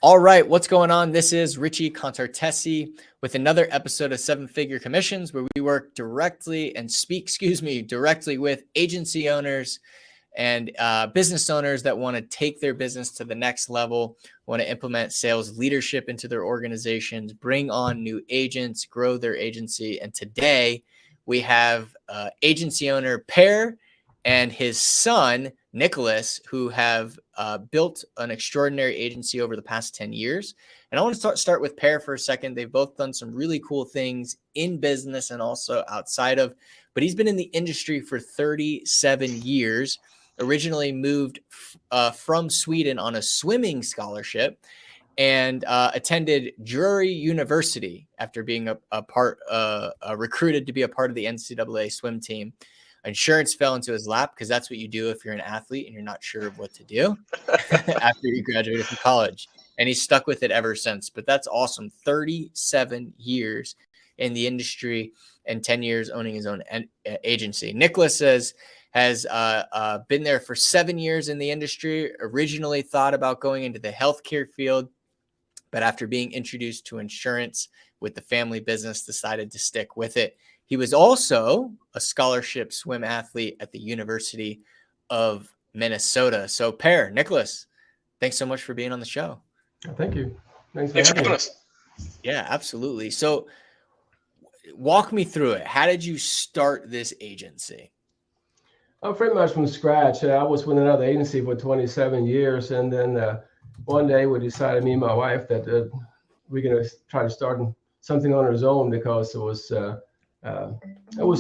All right, what's going on? This is Richie Contartesi with another episode of Seven Figure Commissions, where we work directly and speak, directly with agency owners and business owners that want to take their business to the next level, want to implement sales leadership into their organizations, bring on new agents, grow their agency. And today we have agency owner Per and his son, Niklas, who have built an extraordinary agency over the past 10 years. And I want to start with Per for a second. They've both done some really cool things in business and also outside of, but he's been in the industry for 37 years, originally moved from Sweden on a swimming scholarship and attended Drury University after being recruited to be a part of the NCAA swim team. Insurance fell into his lap because that's what you do if you're an athlete and you're not sure of what to do after you graduated from college. And he's stuck with it ever since. But that's awesome. 37 years in the industry and 10 years owning his own agency. Niklas has been there for 7 years in the industry, originally thought about going into the healthcare field, but after being introduced to insurance with the family business, decided to stick with it. He was also a scholarship swim athlete at the University of Minnesota. So Per, Niklas, thanks so much for being on the show. Thank you. Thanks for having us. Yeah, absolutely. So walk me through it. How did you start this agency? Pretty much from scratch. I was with another agency for 27 years. And then one day we decided, me and my wife, that we're going to try to start something on our own because it was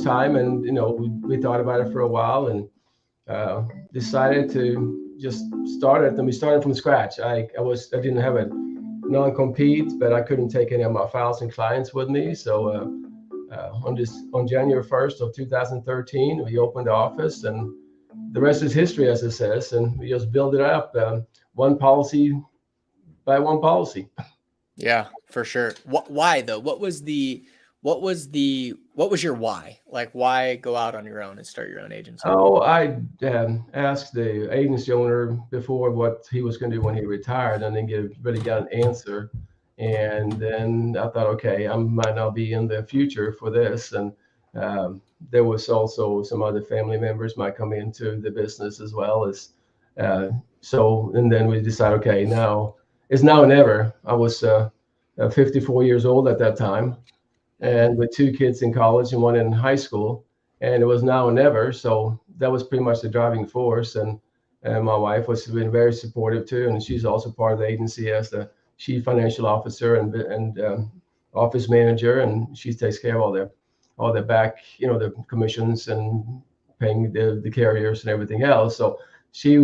time, and we thought about it for a while and decided to just start it. And we started from scratch. I didn't have a non-compete, but I couldn't take any of my files and clients with me. So on January 1st of 2013, we opened the office, and the rest is history, as it says. And we just built it up one policy by one policy. Yeah, for sure. Why though? What was your why? Like, why go out on your own and start your own agency? Oh, I asked the agency owner before what he was going to do when he retired, and then really got an answer. And then I thought, okay, I might not be in the future for this. And there was also some other family members might come into the business as well as. And then we decided, okay, now it's now or never. I was 54 years old at that time, and with 2 kids in college and 1 in high school, and it was now or never. So that was pretty much the driving force. And my wife was been very supportive too, and she's also part of the agency as the chief financial officer and office manager, and she takes care of all the back, the commissions and paying the carriers and everything else. So she,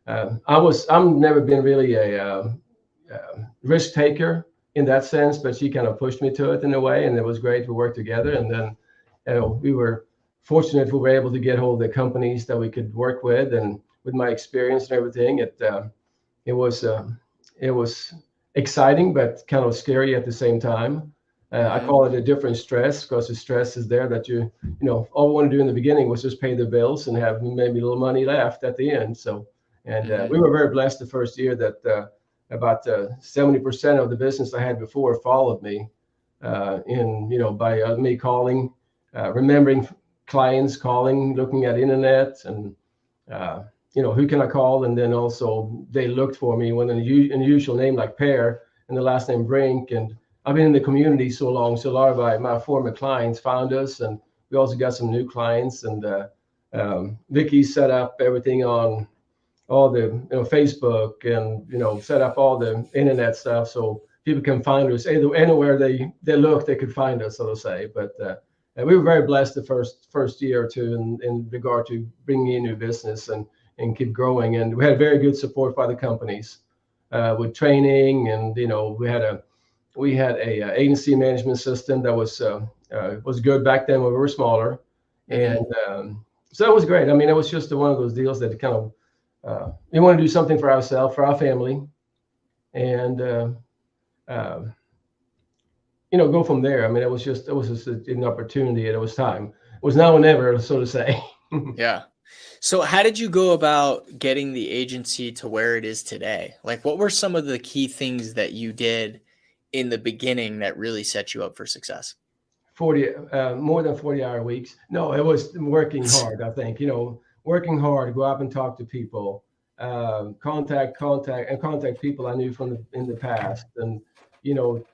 I'm never been really a risk taker in that sense, but she kind of pushed me to it in a way, and it was great to work together. And then we were fortunate we were able to get hold of the companies that we could work with, and with my experience and everything, it was exciting but kind of scary at the same time. I call it a different stress, because the stress is there that all we want to do in the beginning was just pay the bills and have maybe a little money left at the end. So, and we were very blessed the first year that about 70% of the business I had before followed me by me calling, remembering clients calling, looking at internet, and who can I call? And then also they looked for me when an unusual name like Per and the last name Brinck. And I've been in the community so long, so a lot of my former clients found us, and we also got some new clients. And Vicky set up everything on all the Facebook, and set up all the internet stuff so people can find us anywhere they look, they could find us, so to say. But we were very blessed the first year or two in regard to bringing in new business and keep growing. And we had very good support by the companies with training, and we had a agency management system that was good back then when we were smaller. And so it was great. I mean, it was just one of those deals that kind of we want to do something for ourselves, for our family, and go from there. I mean, it was just an opportunity, and it was time. It was now or never, so to say. Yeah. So how did you go about getting the agency to where it is today? Like, what were some of the key things that you did in the beginning that really set you up for success? 40, more than 40-hour weeks. No, it was working hard. I think, working hard, go out and talk to people, contact people I knew in the past, and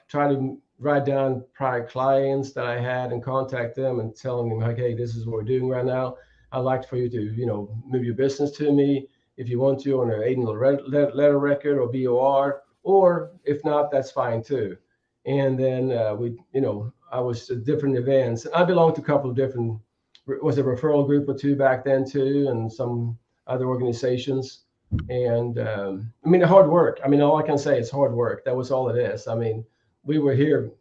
try to write down prior clients that I had and contact them and telling them like, hey, this is what we're doing right now. I'd like for you to move your business to me if you want to on an annual letter record or BOR, or if not, that's fine too. And then I was at different events. I belonged to a couple of different, was a referral group or two back then too, and some other organizations. And I mean, hard work. I mean, all I can say is hard work. That was all it is. I mean, we were here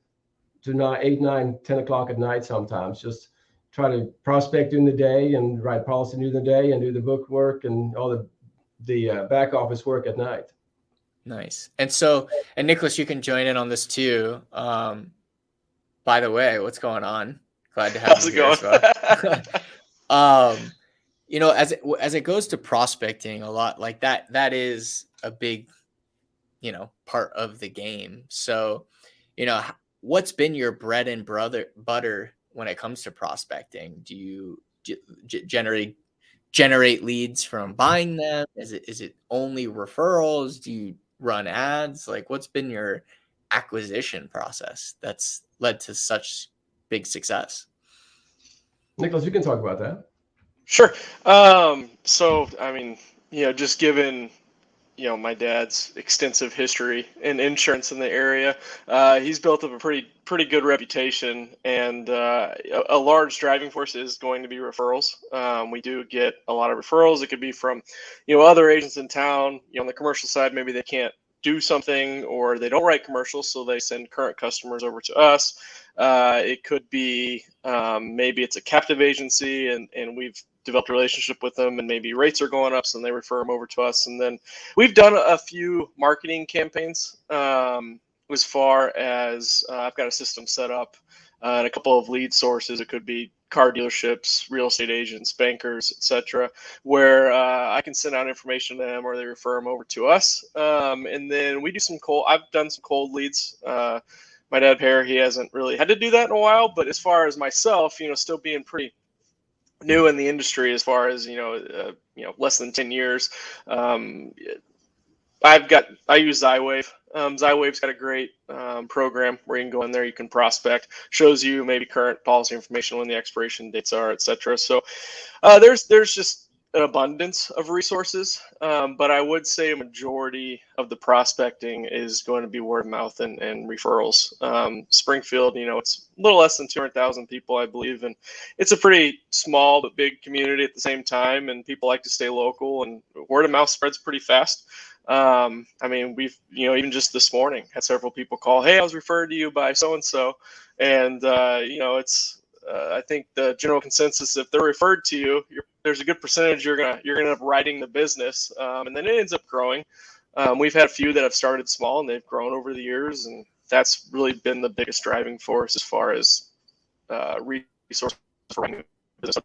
to 8, 9, 10 o'clock at night sometimes, just try to prospect during the day and write policy during the day and do the book work and all the back office work at night. Nice. And Niklas, you can join in on this too. By the way, what's going on? Glad to have you here as well. As it goes to prospecting a lot, like that is a big, part of the game. So, what's been your bread and butter when it comes to prospecting? Do you generate leads from buying them? Is it only referrals? Do you run ads? Like, what's been your acquisition process that's led to such big success? Niklas, you can talk about that. Sure. So, I mean, just given, my dad's extensive history in insurance in the area, he's built up a pretty good reputation, and a large driving force is going to be referrals. We do get a lot of referrals. It could be from, other agents in town. On the commercial side, maybe they can't do something or they don't write commercials, so they send current customers over to us. It could be maybe it's a captive agency and we've developed a relationship with them and maybe rates are going up, so they refer them over to us. And then we've done a few marketing campaigns as far as I've got a system set up and a couple of lead sources. It could be car dealerships, real estate agents, bankers, etc., where I can send out information to them or they refer them over to us. And then we do I've done some cold leads. My dad, he hasn't really had to do that in a while, but as far as myself, still being pretty new in the industry as far as, less than 10 years, I use Zywave. Zywave's got a great program where you can go in there, you can prospect, shows you maybe current policy information, when the expiration dates are, etc. So there's just an abundance of resources, but I would say a majority of the prospecting is going to be word of mouth and referrals. Springfield, it's a little less than 200,000 people, I believe, and it's a pretty small but big community at the same time, and people like to stay local, and word of mouth spreads pretty fast. I mean, we've, even just this morning had several people call, hey, I was referred to you by so-and-so. And, it's, I think the general consensus, if they're referred to you, there's a good percentage you're gonna end up writing the business, and then it ends up growing. We've had a few that have started small and they've grown over the years, and that's really been the biggest driving force as far as resources for running the business.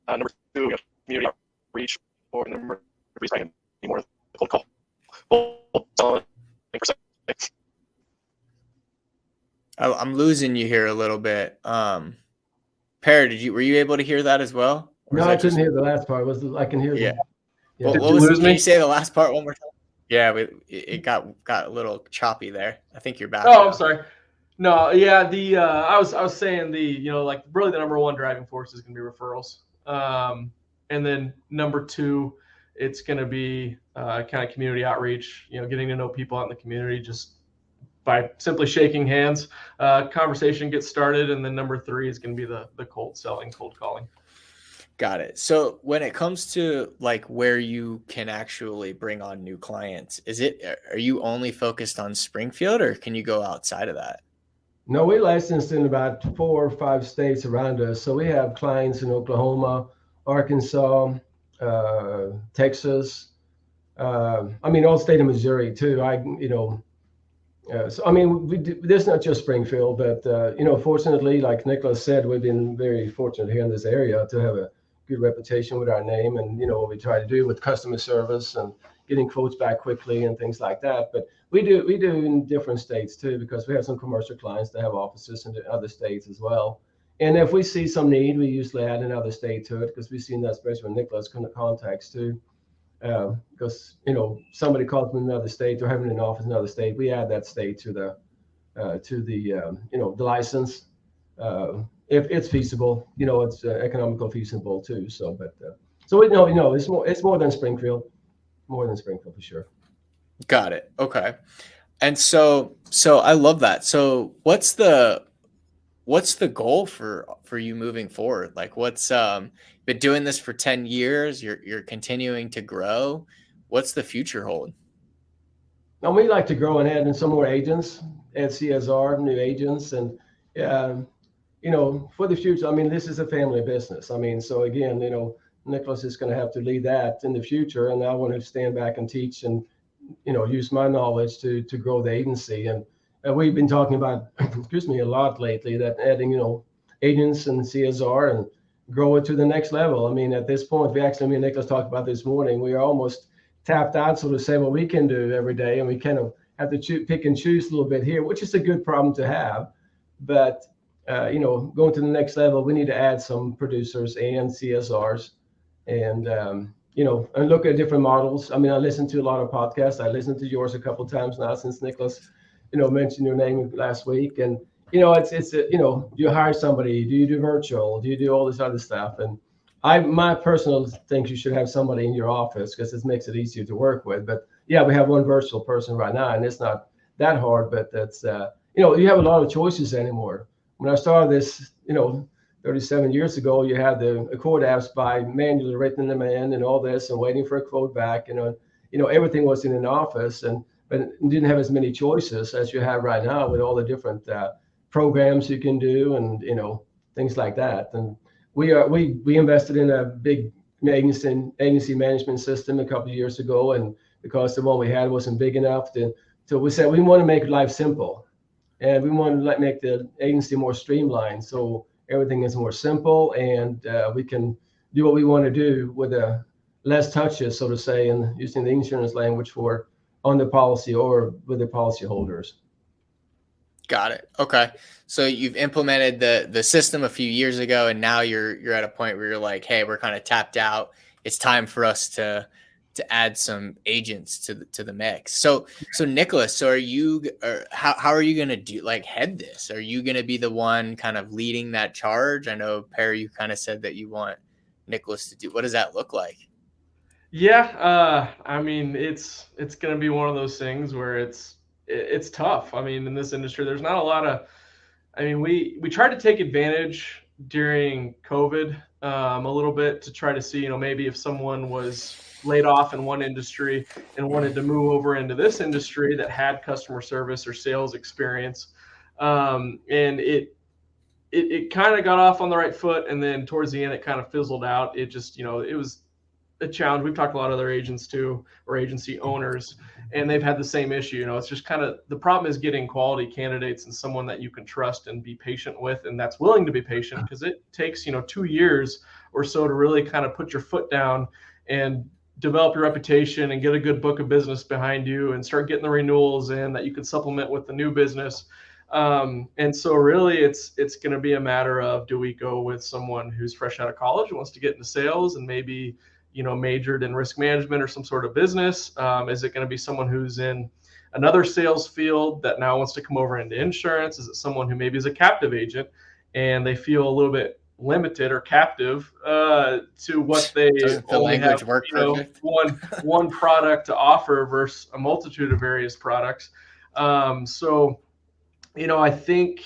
Number two, we have community outreach, or number three, more cold call. I'm losing you here a little bit. Per, were you able to hear that as well? No, I couldn't hear the last part. I can hear. Yeah. Yeah. Can you say the last part one more time? Yeah, it got a little choppy there. I think you're back. Oh, now. I'm sorry. No, yeah, I was saying like really the number one driving force is going to be referrals. And then number two, it's going to be kind of community outreach, getting to know people out in the community just by simply shaking hands. Conversation gets started. And then number three is going to be the cold calling. Got it. So when it comes to like where you can actually bring on new clients, are you only focused on Springfield, or can you go outside of that? No, we're licensed in about 4 or 5 states around us. So we have clients in Oklahoma, Arkansas, Texas. All state of Missouri too. So, I mean, this is not just Springfield, but, fortunately, like Niklas said, we've been very fortunate here in this area to have a good reputation with our name and, what we try to do with customer service and getting quotes back quickly and things like that. But we do in different states too, because we have some commercial clients that have offices in other states as well. And if we see some need, we usually add another state to it, because we've seen that, especially when Niklas contacts too. Because somebody calls from another state or having an office in another state, we add that state to the the license, if it's feasible. It's economical feasible too. So, but so we know it's more than Springfield, for sure. Got it. Okay. And so I love that. So what's the goal for you moving forward? Like, what's been doing this for 10 years, you're continuing to grow. What's the future hold? Now, we like to grow and add in some more agents, add CSR, new agents, and for the future. I mean, this is a family business. I mean, so again, Niklas is going to have to lead that in the future, and I want to stand back and teach and use my knowledge to grow the agency. And we've been talking about, a lot lately, that adding agents and CSR and grow it to the next level. I mean, at this point, me and Niklas talked about this morning, we are almost tapped out, so to say, what we can do every day, and we kind of have to pick and choose a little bit here, which is a good problem to have. But going to the next level, we need to add some producers and CSRs, and and look at different models. I mean, I listen to a lot of podcasts. I listened to yours a couple of times now since Niklas mentioned your name last week. And it's you hire somebody, do you do virtual, do you do all this other stuff? And my personal think you should have somebody in your office, because it makes it easier to work with. But yeah, we have one virtual person right now, and it's not that hard, but that's you have a lot of choices anymore. When I started this 37 years ago, you had the Accord apps by manually written them in and all this, and waiting for a quote back, everything was in an office, but didn't have as many choices as you have right now with all the different programs you can do, and things like that. And we invested in a big agency management system a couple of years ago, and because the one we had wasn't big enough, so we said we want to make life simple, and we want to make the agency more streamlined, so everything is more simple, and we can do what we want to do with less touches, so to say, and using the insurance language on the policy or with the policy holders. Got it. Okay. So you've implemented the system a few years ago, and now you're at a point where you're like, hey, we're kind of tapped out. It's time for us to add some agents to the mix. So Niklas, how are you going to head this? Are you going to be the one kind of leading that charge? I know, Perry, you kind of said that you want Niklas to do. What does that look like? Yeah. I mean, it's going to be one of those things where it's tough. I mean, in this industry, there's not a lot of, we tried to take advantage during COVID a little bit to try to see, maybe if someone was laid off in one industry and wanted to move over into this industry that had customer service or sales experience. And it kind of got off on the right foot. And then towards the end, it kind of fizzled out. It just, it was a challenge. We've talked to a lot of other agents too, or agency owners, and they've had the same issue. It's just kind of, the problem is getting quality candidates and someone that you can trust and be patient with, and that's willing to be patient, because it takes 2 years or so to really kind of put your foot down and develop your reputation and get a good book of business behind you and start getting the renewals in that you can supplement with the new business. And so really it's going to be a matter of, do we go with someone who's fresh out of college and wants to get into sales and maybe majored in risk management or some sort of business? Is it going to be someone who's in another sales field that now wants to come over into insurance? Is it someone who maybe is a captive agent and they feel a little bit limited or captive to what they only have one product to offer versus a multitude of various products? So I think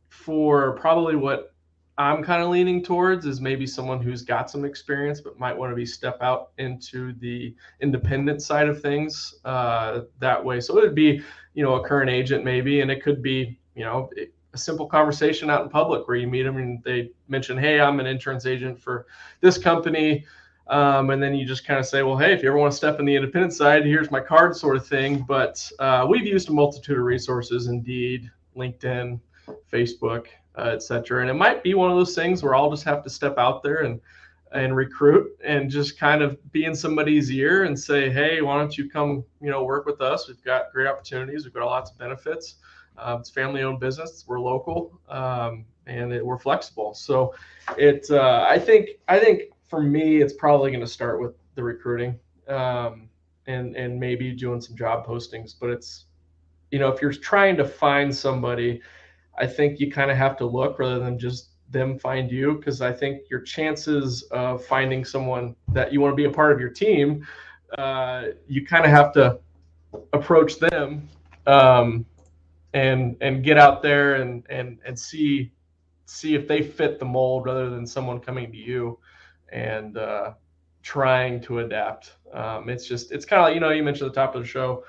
for probably what I'm kind of leaning towards is maybe someone who's got some experience but might want to step out into the independent side of things that way. So it would be a current agent maybe, and it could be a simple conversation out in public where you meet them and they mention, hey, I'm an insurance agent for this company. And then you just kind of say, well, hey, if you ever want to step in the independent side, here's my card, sort of thing. But we've used a multitude of resources, Indeed, LinkedIn, Facebook, et cetera. And it might be one of those things where I'll just have to step out there and recruit and just kind of be in somebody's ear and say, hey, why don't you come, work with us? We've got great opportunities. We've got lots of benefits. It's family-owned business. We're local, and we're flexible. So I think for me, it's probably going to start with the recruiting, and maybe doing some job postings. But it's, if you're trying to find somebody, I think you kind of have to look rather than just them find you, because I think your chances of finding someone that you want to be a part of your team, you kind of have to approach them, and get out there and see if they fit the mold rather than someone coming to you and trying to adapt. It's kind of like, you mentioned at the top of the show,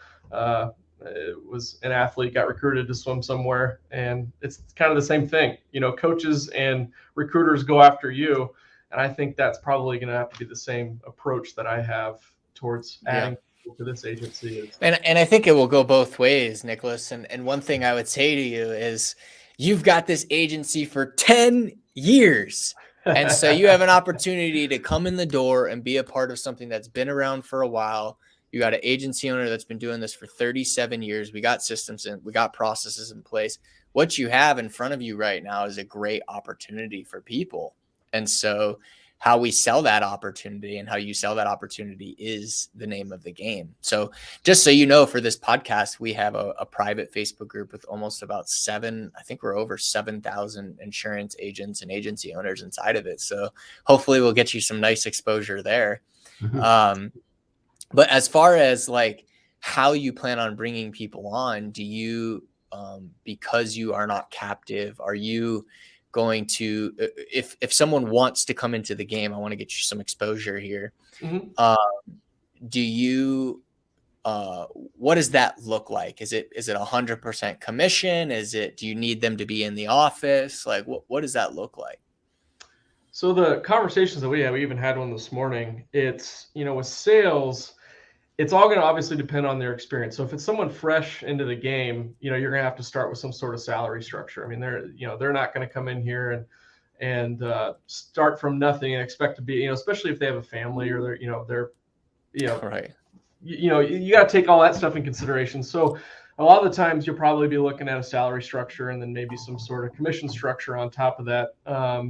it was an athlete got recruited to swim somewhere, and it's kind of the same thing. Coaches and recruiters go after you, and I think that's probably going to have to be the same approach that I have towards adding people to this agency. And I think it will go both ways, Niklas. And one thing I would say to you is, you've got this agency for 10 years. And so you have an opportunity to come in the door and be a part of something that's been around for a while. You got an agency owner that's been doing this for 37 years. We got systems and we got processes in place. What you have in front of you right now is a great opportunity for people. And so how we sell that opportunity and how you sell that opportunity is the name of the game. So just so you know, for this podcast, we have a private Facebook group with almost about I think we're over 7,000 insurance agents and agency owners inside of it. So hopefully we'll get you some nice exposure there. Mm-hmm. But as far as like how you plan on bringing people on, do you, because you are not captive, are you going to, if someone wants to come into the game, I want to get you some exposure here. Mm-hmm. Do you, what does that look like? Is it 100% commission? Do you need them to be in the office? Like what does that look like? So the conversations that we even had one this morning, it's, with sales, it's all going to obviously depend on their experience. So if it's someone fresh into the game, you're going to have to start with some sort of salary structure. I mean, they're not going to come in here and start from nothing and expect to be, especially if they have a family or they're right. You got to take all that stuff in consideration. So a lot of the times you'll probably be looking at a salary structure and then maybe some sort of commission structure on top of that.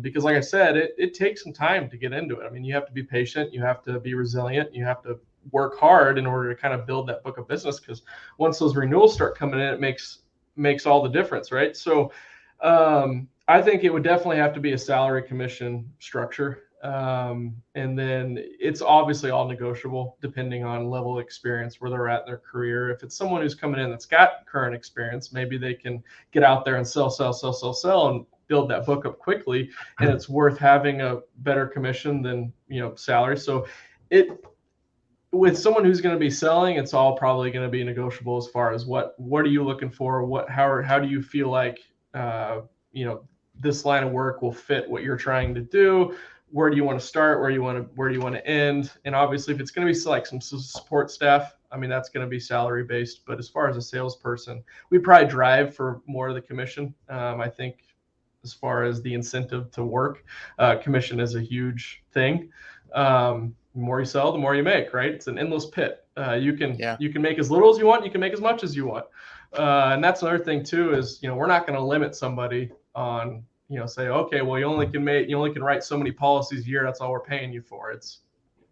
Because like I said, it takes some time to get into it. I mean, you have to be patient, you have to be resilient, you have to work hard in order to kind of build that book of business, because once those renewals start coming in, it makes all the difference, right? So I think it would definitely have to be a salary commission structure, and then it's obviously all negotiable depending on level of experience, where they're at in their career. If it's someone who's coming in that's got current experience, maybe they can get out there and sell and build that book up quickly, and it's worth having a better commission than salary. So with someone who's going to be selling, it's all probably going to be negotiable as far as what are you looking for? How do you feel like, this line of work will fit what you're trying to do? Where do you want to start? Where do you want to end? And obviously if it's going to be like some support staff, I mean, that's going to be salary based. But as far as a salesperson, we probably drive for more of the commission. I think as far as the incentive to work, commission is a huge thing. The more you sell, the more you make, right? It's an endless pit. You can make as little as you want. You can make as much as you want. And that's another thing too, is, we're not going to limit somebody on, say, okay, well, you only can write so many policies a year. That's all we're paying you for. It's,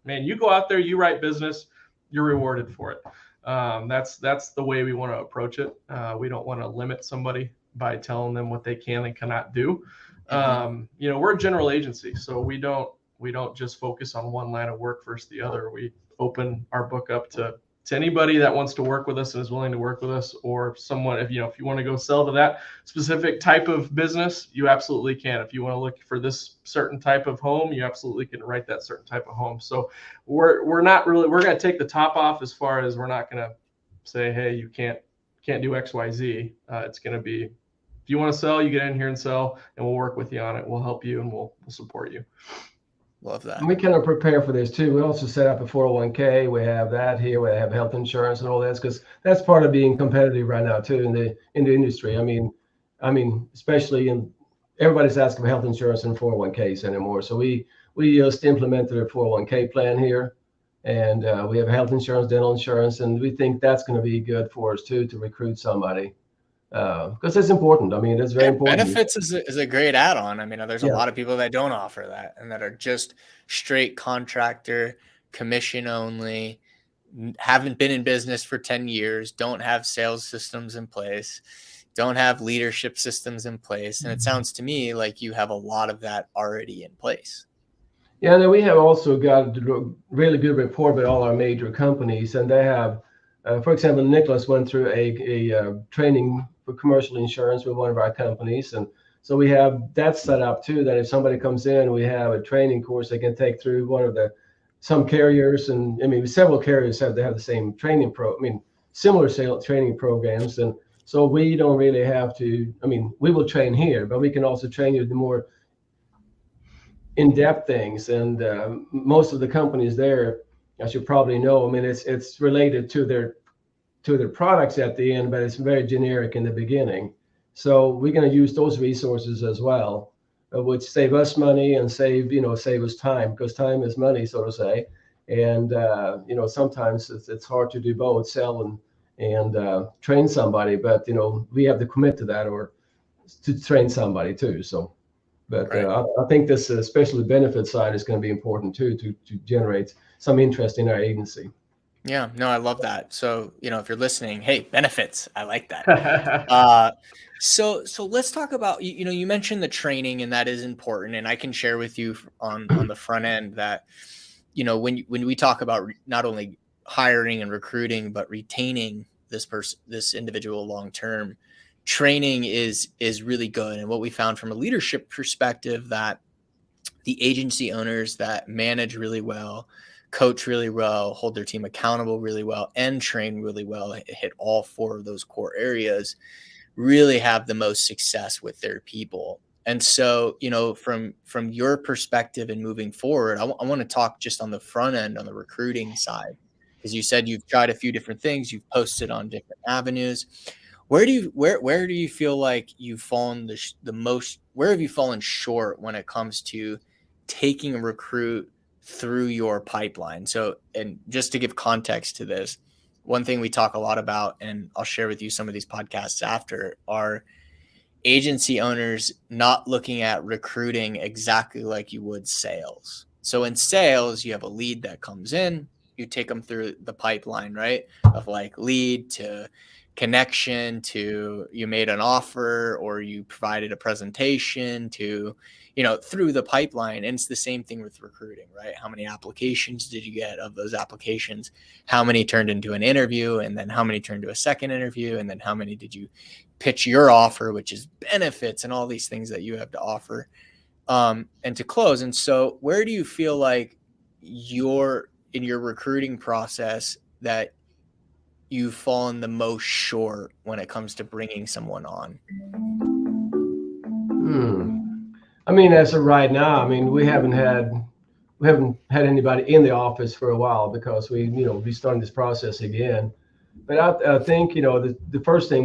man, you go out there, you write business, you're rewarded for it. That's the way we want to approach it. We don't want to limit somebody by telling them what they can and cannot do. Mm-hmm. We're a general agency, so we don't just focus on one line of work versus the other. We open our book up to anybody that wants to work with us and is willing to work with us, or someone, if you want to go sell to that specific type of business, you absolutely can. If you want to look for this certain type of home, you absolutely can write that certain type of home. So we're going to take the top off, as far as we're not going to say, hey, you can't do X, Y, Z. It's going to be, if you want to sell, you get in here and sell, and we'll work with you on it. We'll help you and we'll support you. Love that. And we kind of prepare for this too. We also set up a 401k. We have that here. We have health insurance and all that, because that's part of being competitive right now too in the industry. I mean, especially everybody's asking for health insurance and 401ks anymore. So we just implemented a 401k plan here, and we have health insurance, dental insurance, and we think that's going to be good for us too to recruit somebody. Because it's important. I mean, it's very important. Benefits is a great add-on. I mean, there's a Yeah. lot of people that don't offer that and that are just straight contractor, commission only, haven't been in business for 10 years, don't have sales systems in place, don't have leadership systems in place. And it sounds to me like you have a lot of that already in place. Yeah, and then we have also got a really good rapport with all our major companies, and they have, for example, Niklas went through a training for commercial insurance with one of our companies, and so we have that set up too. That if somebody comes in, we have a training course they can take through one of some carriers, and I mean several carriers have the same training similar training programs, and so we don't really have to. I mean, we will train here, but we can also train you the more in-depth things, and most of the companies there, as you probably know, I mean, it's related to their products at the end, but it's very generic in the beginning. So we're going to use those resources as well, which save us money and save us time, because time is money, so to say. And sometimes it's hard to do both, sell and train somebody, but we have to commit to that or to train somebody too. So. But Right. I think this, especially the benefit side, is going to be important too to generate some interest in our agency. Yeah, no, I love that. So, if you're listening, hey, benefits, I like that. So let's talk about, you mentioned the training, and that is important. And I can share with you on the front end that, when we talk about not only hiring and recruiting, but retaining this individual long-term, training is really good. And what we found from a leadership perspective, that the agency owners that manage really well, coach really well, hold their team accountable really well, and train really well, hit all 4 of those core areas, really have the most success with their people. And so, from your perspective and moving forward, I want to talk just on the front end, on the recruiting side, because you said you've tried a few different things, you've posted on different avenues. Where do you feel like you've fallen the most? Where have you fallen short when it comes to taking a recruit through your pipeline? So, and just to give context to this, one thing we talk a lot about, and I'll share with you some of these podcasts after, are agency owners not looking at recruiting exactly like you would sales. So in sales, you have a lead that comes in, you take them through the pipeline, right? Of like lead to connection to you made an offer or you provided a presentation to, through the pipeline. And it's the same thing with recruiting, right? How many applications did you get? Of those applications, how many turned into an interview? And then how many turned to a second interview? And then how many did you pitch your offer, which is benefits and all these things that you have to offer, and to close? And so where do you feel like in your recruiting process that you've fallen the most short when it comes to bringing someone on? I mean, as of right now, I mean, we haven't had anybody in the office for a while because we starting this process again. But I think the first thing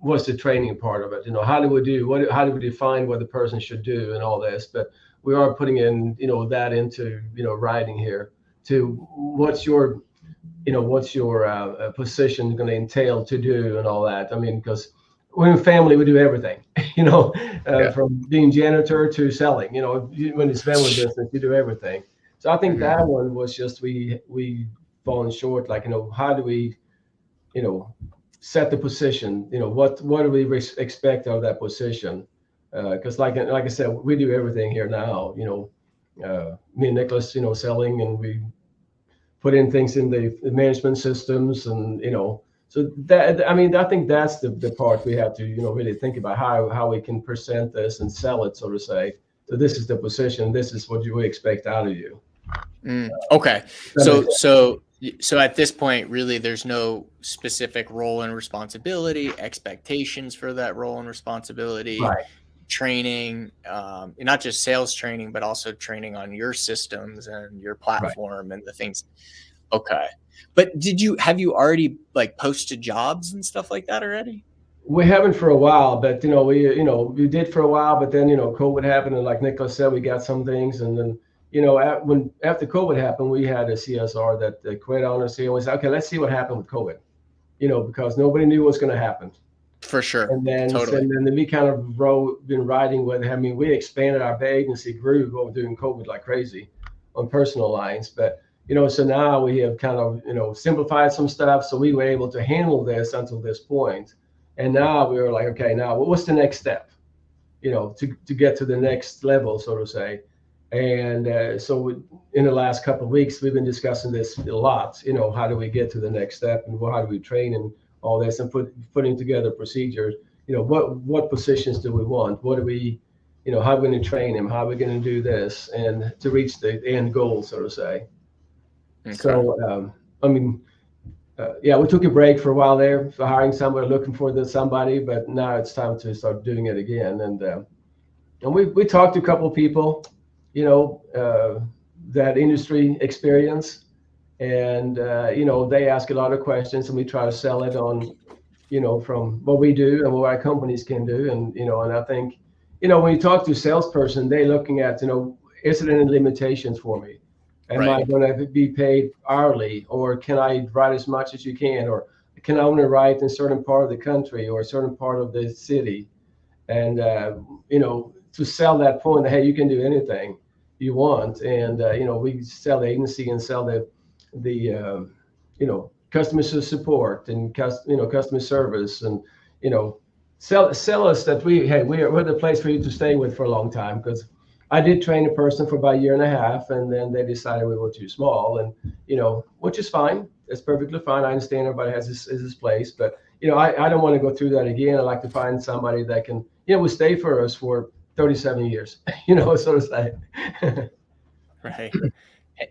was the training part of it. How do we define what the person should do and all this? But we are putting in that into writing here to what's your position going to entail to do and all that. I mean, because we're in family, we do everything, from being janitor to selling, when it's family business, you do everything. So I think that one was just, we fallen short, like, how do we, set the position, what do we expect out of that position? Because like I said, we do everything here now, me and Niklas, selling, and we put in things in the management systems, and so that, I mean, I think that's the part we have to really think about, how we can present this and sell it, so to say. So this is the position, this is what you would expect out of you. Okay, so at this point, really, there's no specific role and responsibility, expectations for that role and responsibility. Right. training, not just sales training, but also training on your systems and your platform and the things. Okay. But have you already like posted jobs and stuff like that already? We haven't for a while, but we did for a while, but then COVID happened, and like Niklas said, we got some things, and then after COVID happened, we had a CSR that quit on us. We said, okay, let's see what happened with COVID, because nobody knew what's going to happen. For sure. And then, totally. and then we kind of been riding with it. I mean, we expanded our agency, grew during COVID like crazy on personal lines, but so now we have kind of simplified some stuff, so we were able to handle this until this point. And now we were like, okay, now what's the next step, to get to the next level, so to say. And so in the last couple of weeks, we've been discussing this a lot. How do we get to the next step, and how do we train and all this, and putting together procedures. What positions do we want? What do we, how are we going to train him? How are we going to do this, and to reach the end goal, so to say. Okay. So we took a break for a while there for hiring somebody, looking for somebody, but now it's time to start doing it again. And we talked to a couple of people, that industry experience, and they ask a lot of questions, and we try to sell it on, from what we do and what our companies can do. And and I think, when you talk to a salesperson, they're looking at, is there any limitations for me? Am I going to be paid hourly, or can I write as much as you can, or can I only write in a certain part of the country or a certain part of the city? And to sell that point that, hey, you can do anything you want. And we sell the agency and sell the customer support and customer service, and sell us that we're the place for you to stay with for a long time. Because I did train a person for about a year and a half, and then they decided we were too small, and which is fine. It's perfectly fine. I understand everybody has his place, but I don't want to go through that again. I like to find somebody that can will stay for us for 37 years, so to say. Right.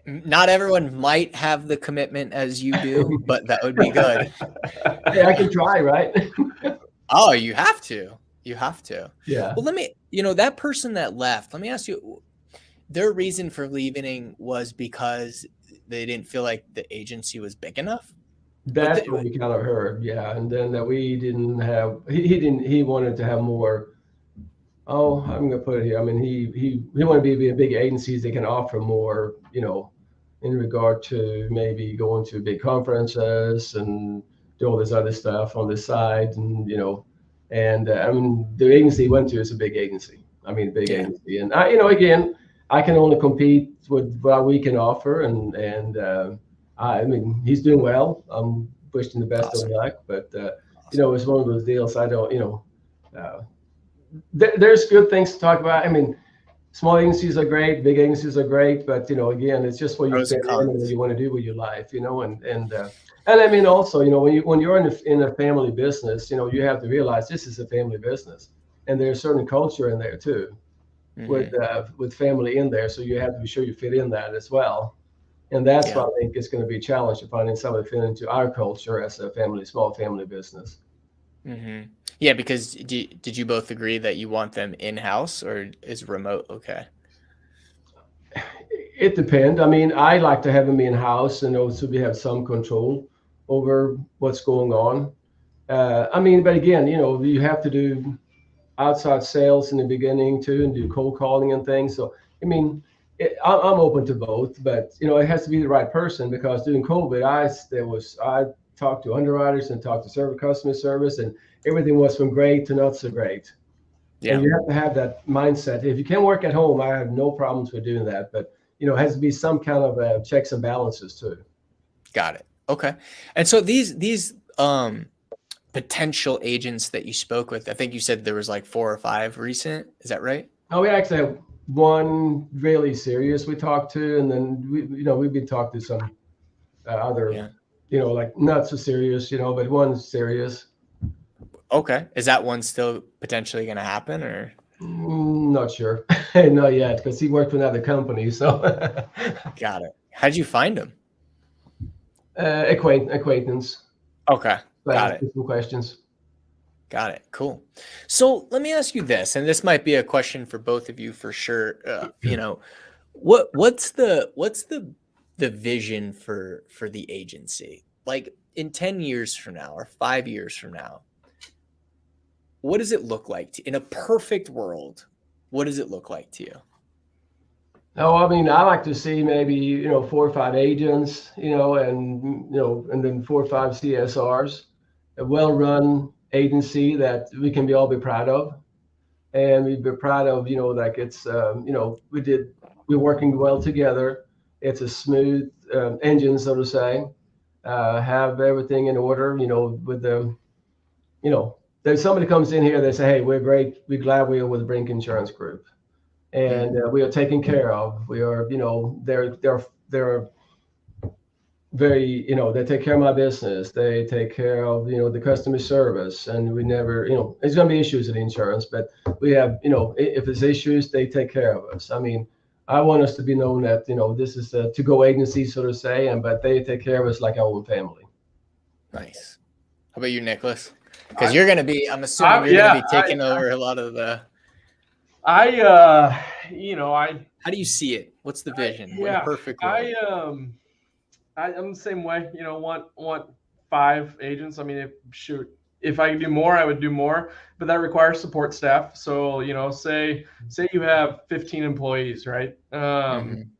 Not everyone might have the commitment as you do, but that would be good. Yeah, I can try, right? Oh, you have to. You have to. Yeah. Well, that person that left, let me ask you, their reason for leaving was because they didn't feel like the agency was big enough? That's what we kind of heard. Yeah. And then that we didn't have, he wanted to have more, I'm going to put it here. I mean, he wanted to be big agencies that can offer more, in regard to maybe going to big conferences and do all this other stuff on the side. And, the agency he went to is a big agency. Agency. And again, I can only compete with what we can offer. And he's doing well. I'm wishing the best of luck, but it's one of those deals. I don't, there's good things to talk about. Small agencies are great, big agencies are great, but again, it's just what you fit in and what you want to do with your life, and also, when you're in a family business, you have to realize this is a family business, and there's a certain culture in there too, with family in there. So you have to be sure you fit in that as well, and that's what I think is going to be a challenge, to finding somebody fit into our culture as a small family business. Mm-hmm. Yeah, because did you both agree that you want them in-house, or is remote okay? It depends. I like to have them in-house, and also we have some control over what's going on. But again, you have to do outside sales in the beginning too, and do cold calling and things. So, I'm open to both, but it has to be the right person, because during COVID, I talked to underwriters and talked to customer service, and everything was from great to not so great. Yeah. And you have to have that mindset. If you can work at home, I have no problems with doing that, but it has to be some kind of checks and balances too. Got it. Okay. And so these potential agents that you spoke with, I think you said there was like 4 or 5 recent. Is that right? Oh, we actually have one really serious we talked to, and then we've been talking to some other, like not so serious, but one's serious. Okay. Is that one still potentially going to happen, or? Not sure. Not yet, because he worked with another company. So. Got it. How'd you find him? Acquaintance. Okay. Got it. Some questions. Got it. Cool. So let me ask you this, and this might be a question for both of you for sure. What's the vision for the agency? Like in 10 years from now or 5 years from now, what does it look like in a perfect world? What does it look like to you? Oh, I mean, I like to see maybe 4 or 5 agents, and then 4 or 5 CSRs, a well-run agency that we can all be proud of, and we'd be proud of, like it's, we're working well together. It's a smooth engine, so to say. Have everything in order, with the, there's somebody comes in here, they say, hey, we're great, we're glad we're with Brinck Insurance Group. And we are taken care of. We are, they're very, they take care of my business. They take care of, the customer service, and we never, there's going to be issues in insurance, but we have, if there's issues, they take care of us. I mean, I want us to be known that, this is a to-go agency, so to say, but they take care of us like our own family. Nice. How about you, Niklas? Because you're going to be, I'm assuming you're going to be taking over a lot of the. How do you see it? What's the vision? In a perfect world? I'm the same way. Want 5 agents. I mean, if I could do more, I would do more, but that requires support staff. So say you have 15 employees, right? And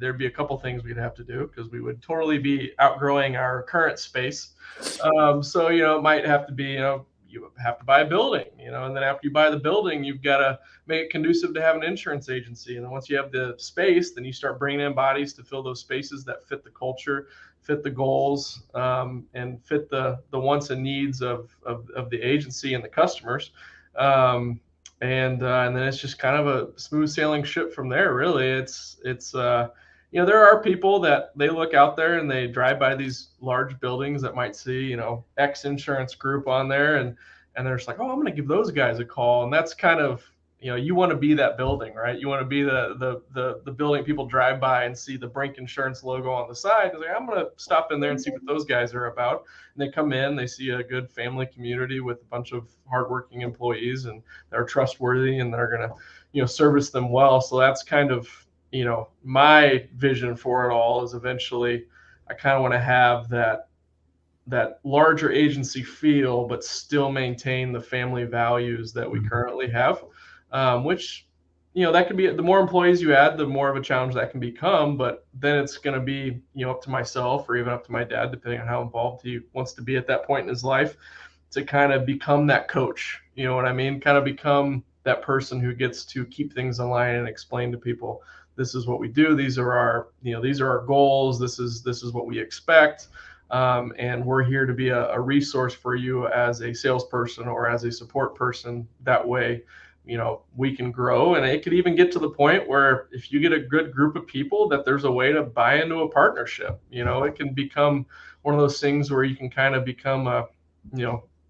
there'd be a couple things we'd have to do because we would totally be outgrowing our current space. So it might have to be you have to buy a building, and then after you buy the building, you've got to make it conducive to have an insurance agency. And then once you have the space, then you start bringing in bodies to fill those spaces that fit the culture, fit the goals, and fit the wants and needs of the agency and the customers. And then it's just kind of a smooth sailing ship from there. Really, it's there are people that they look out there and they drive by these large buildings that might see, X insurance group on there, and they're just like, oh, I'm going to give those guys a call. And that's kind of, you want to be that building, right? You want to be the building people drive by and see the Brinck Insurance logo on the side. It's like, I'm going to stop in there and see what those guys are about. And they come in, they see a good family community with a bunch of hardworking employees, and they're trustworthy, and they're going to, service them well. So that's kind of, my vision for it all is eventually I kind of want to have that larger agency feel, but still maintain the family values that we currently have, which, that could be, the more employees you add, the more of a challenge that can become. But then it's going to be, up to myself or even up to my dad, depending on how involved he wants to be at that point in his life, to kind of become that coach. You know what I mean? Kind of become that person who gets to keep things in line and explain to people, this is what we do. These are our goals. This is what we expect. And we're here to be a resource for you as a salesperson or as a support person. That way, we can grow. And it could even get to the point where if you get a good group of people, that there's a way to buy into a partnership. It can become one of those things where you can kind of become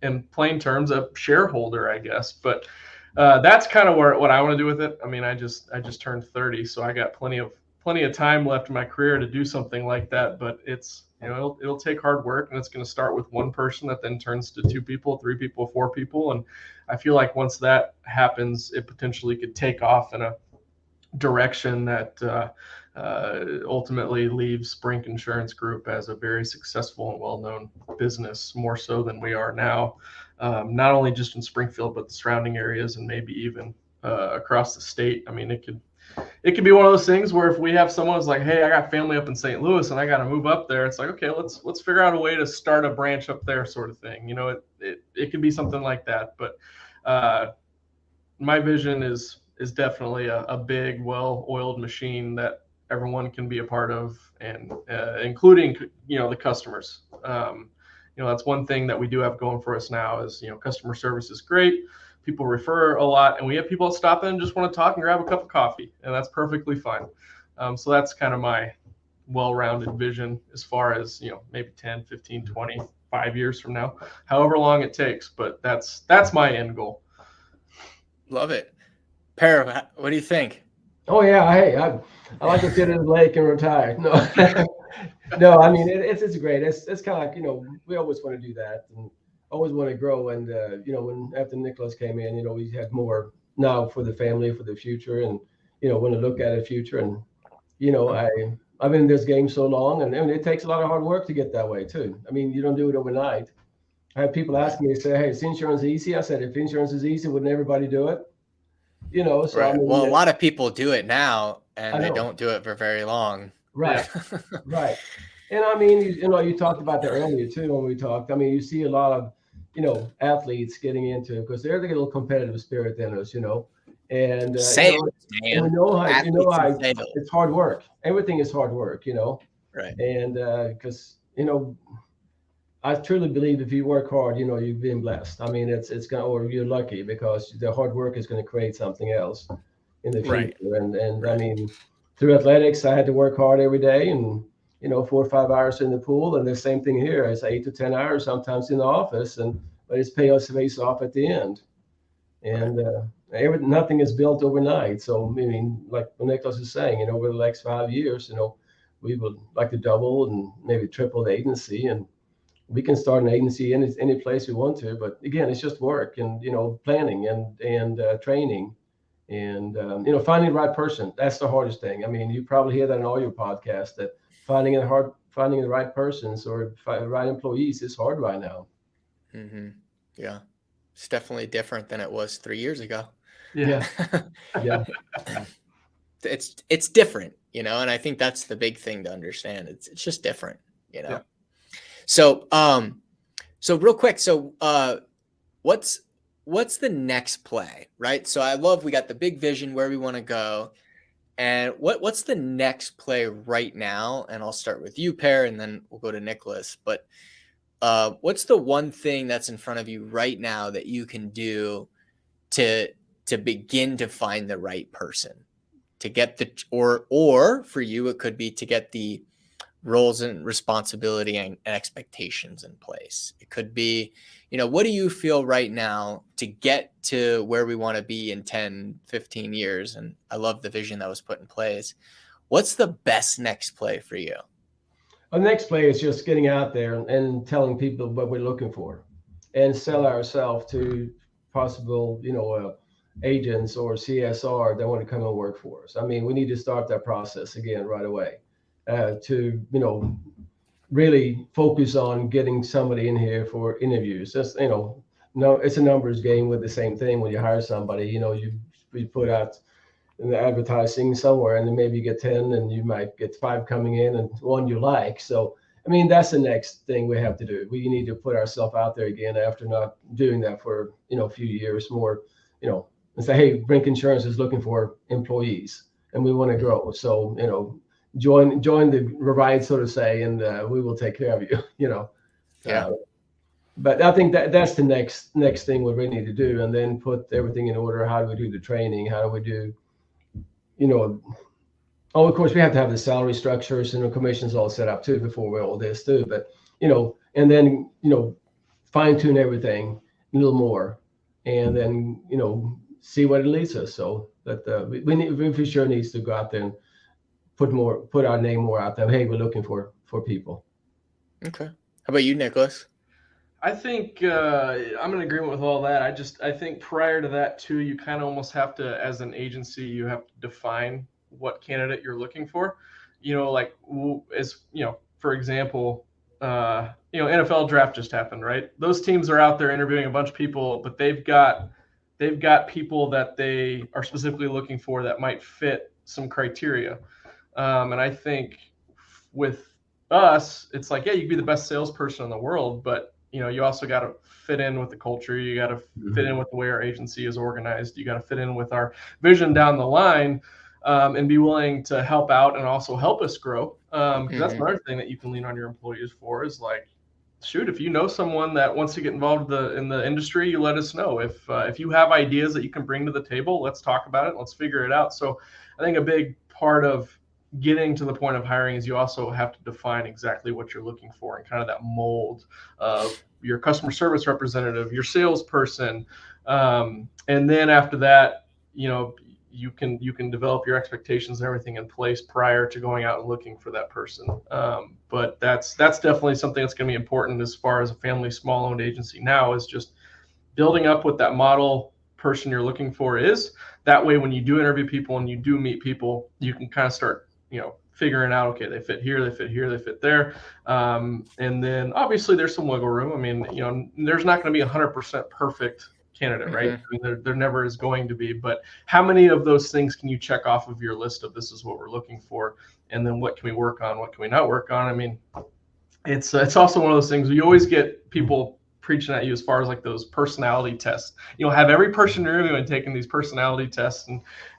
in plain terms, a shareholder, I guess. But that's kind of what I want to do with it. I mean, I just turned 30, so I got plenty of time left in my career to do something like that. But it's, it'll take hard work, and it's going to start with one person that then turns to 2 people, 3 people, 4 people. And I feel like once that happens, it potentially could take off in a direction that ultimately leaves Brinck Insurance Group as a very successful and well-known business, more so than we are now. Not only just in Springfield, but the surrounding areas, and maybe even across the state. I mean, it could be one of those things where if we have someone who's like, hey, I got family up in St. Louis and I got to move up there, it's like, okay, let's figure out a way to start a branch up there, sort of thing. It could be something like that. But my vision is definitely a big, well-oiled machine that everyone can be a part of, and including the customers. That's one thing that we do have going for us now is, customer service is great. People refer a lot, and we have people that stop in and just want to talk and grab a cup of coffee, and that's perfectly fine. So that's kind of my well-rounded vision as far as, maybe 10, 15, 20, 5 years from now, however long it takes. But that's my end goal. Love it. Per, what do you think? Oh yeah, hey, I like to sit in the lake and retire. No, no, I mean it's great. It's kind of like we always want to do that. And always want to grow. And, when after Niklas came in, we had more now for the family, for the future, and, want to look at the future. And, I've been in this game so long, and it takes a lot of hard work to get that way too. I mean, you don't do it overnight. I have people ask me, say, "Hey, is insurance easy?" I said, "If insurance is easy, wouldn't everybody do it?" So right. I mean, Well, a lot of people do it now, and they know. don't do it for very long. Right, right. And I mean, you talked about that earlier too when we talked. I mean, you see a lot of, athletes getting into it because they're the little competitive spirit in us, and Sales, and we know how it's hard work. Everything is hard work, Right. And because I truly believe if you work hard, you've been blessed. I mean, it's gonna, or you're lucky because the hard work is going to create something else in the future. Right. And Right. I mean, through athletics, I had to work hard every day, and 4 or 5 hours in the pool, and the same thing here. It's 8 to 10 hours sometimes in the office, but it's pay us face off at the end. And nothing is built overnight. So I mean, like what Niklas is saying, over the next 5 years, we would like to double and maybe triple the agency, and we can start an agency any place we want to. But again, it's just work and planning and training and finding the right person. That's the hardest thing. I mean, you probably hear that in all your podcasts, that finding the right persons or the right employees is hard right now. Mm-hmm. Yeah, it's definitely different than it was 3 years ago. Yeah. Yeah. It's different, and I think that's the big thing to understand. It's just different, Yeah. So so real quick, what's the next play, right? So we got the big vision where we want to go, and what's the next play right now? And I'll start with you, Per, and then we'll go to Niklas. But what's the one thing that's in front of you right now that you can do to begin to find the right person, to get or for you it could be to get the roles and responsibility and expectations in place. It could be, what do you feel right now to get to where we want to be in 10, 15 years? And I love the vision that was put in place. What's the best next play for you? The next play is just getting out there and telling people what we're looking for and sell ourselves to possible, agents or CSR that want to come and work for us. I mean, we need to start that process again right away. To really focus on getting somebody in here for interviews. That's it's a numbers game with the same thing. When you hire somebody, you put out in the advertising somewhere, and then maybe you get 10, and you might get 5 coming in, and one you like. So I mean, that's the next thing we have to do. We need to put ourselves out there again after not doing that for a few years more. And say, hey, Brinck Insurance is looking for employees, and we want to grow. So join the ride, so to say, and we will take care of you. Yeah. But I think that's the next thing we really need to do, and then put everything in order. How do we do the training? How do we do, of course we have to have the salary structures and the commissions all set up too before we all this too. But and then fine tune everything a little more, and then see what it leads us. So that we for sure needs to go out there and put our name more out there. Hey, we're looking for people. Okay. How about you, Niklas? I think I'm in agreement with all that. I think prior to that too, you kind of almost have to, as an agency, you have to define what candidate you're looking for. For example, NFL draft just happened, right? Those teams are out there interviewing a bunch of people, but they've got people that they are specifically looking for that might fit some criteria. And I think with us, it's like, yeah, you can be the best salesperson in the world, but you also got to fit in with the culture. You got to fit in with the way our agency is organized. You got to fit in with our vision down the line, and be willing to help out and also help us grow. Because that's another thing that you can lean on your employees for is like, shoot, if you know someone that wants to get involved in the industry, you let us know. If you have ideas that you can bring to the table, let's talk about it. Let's figure it out. So I think a big part of getting to the point of hiring is you also have to define exactly what you're looking for and kind of that mold of your customer service representative, your salesperson. And then after that, you you can develop your expectations and everything in place prior to going out and looking for that person. But that's definitely something that's going to be important as far as a family small owned agency now, is just building up what that model person you're looking for is. That way, when you do interview people and you do meet people, you can kind of start, figuring out, okay, they fit here, they fit here, they fit there. And then obviously there's some wiggle room. I mean, there's not going to be 100% perfect candidate, right? Mm-hmm. I mean, there never is going to be, but how many of those things can you check off of your list of this is what we're looking for? And then what can we work on? What can we not work on? I mean, it's also one of those things we always get people preaching at you as far as like those personality tests. Have every person you're interviewing taking these personality tests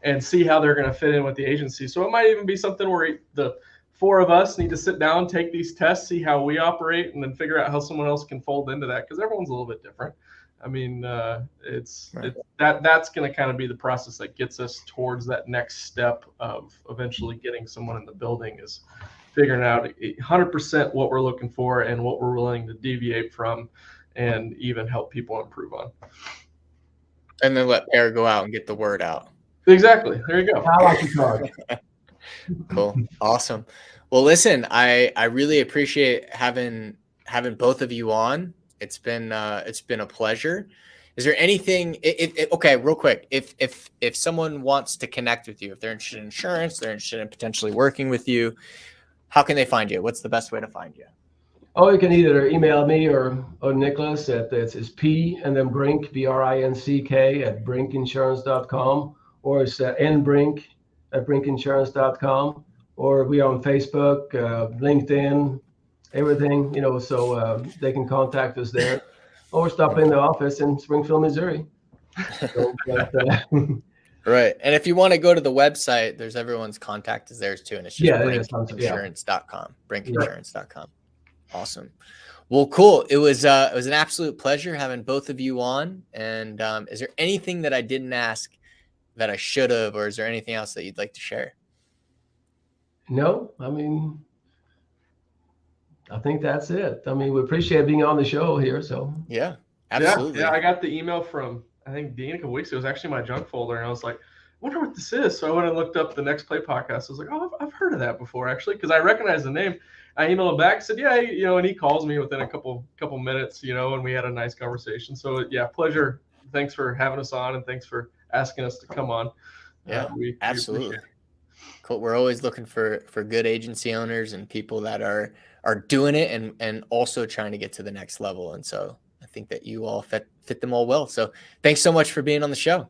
and see how they're going to fit in with the agency. So it might even be something where the 4 of us need to sit down, take these tests, see how we operate, and then figure out how someone else can fold into that, because everyone's a little bit different. I mean, that's going to kind of be the process that gets us towards that next step of eventually getting someone in the building, is figuring out 100% what we're looking for and what we're willing to deviate from and even help people improve on. And then let Pear go out and get the word out. Exactly. There you go. I like your card. Cool. Awesome. Well, listen, I really appreciate having both of you on. It's been a pleasure. Is there anything, okay, real quick, if someone wants to connect with you, if they're interested in insurance, they're interested in potentially working with you, how can they find you? What's the best way to find you? Oh, you can either email me or Niklas it's P and then Brinck, Brinck at brinkinsurance.com, or it's nbrink at brinkinsurance.com, or we are on Facebook, LinkedIn, everything, so they can contact us there, or stop in the office in Springfield, Missouri. Right. And if you want to go to the website, there's everyone's contact is theirs too. And it's just brinkinsurance.com, brinkinsurance.com. Awesome. Well, cool. It was an absolute pleasure having both of you on. And is there anything that I didn't ask that I should have, or is there anything else that you'd like to share? No, I mean, I think that's it. I mean, we appreciate being on the show here. So yeah, absolutely. Yeah, I got the email from, I think, Dean a couple weeks ago. It was actually my junk folder, and I was like, I wonder what this is. So I went and looked up the Next Play podcast. I was like, oh, I've heard of that before, actually, because I recognize the name. I emailed him back, said, yeah, and he calls me within a couple minutes, and we had a nice conversation. So yeah, pleasure. Thanks for having us on, and thanks for asking us to come on. Yeah, absolutely. Cool. We're always looking for good agency owners and people that are doing it and also trying to get to the next level. And so I think that you all fit them all well. So thanks so much for being on the show.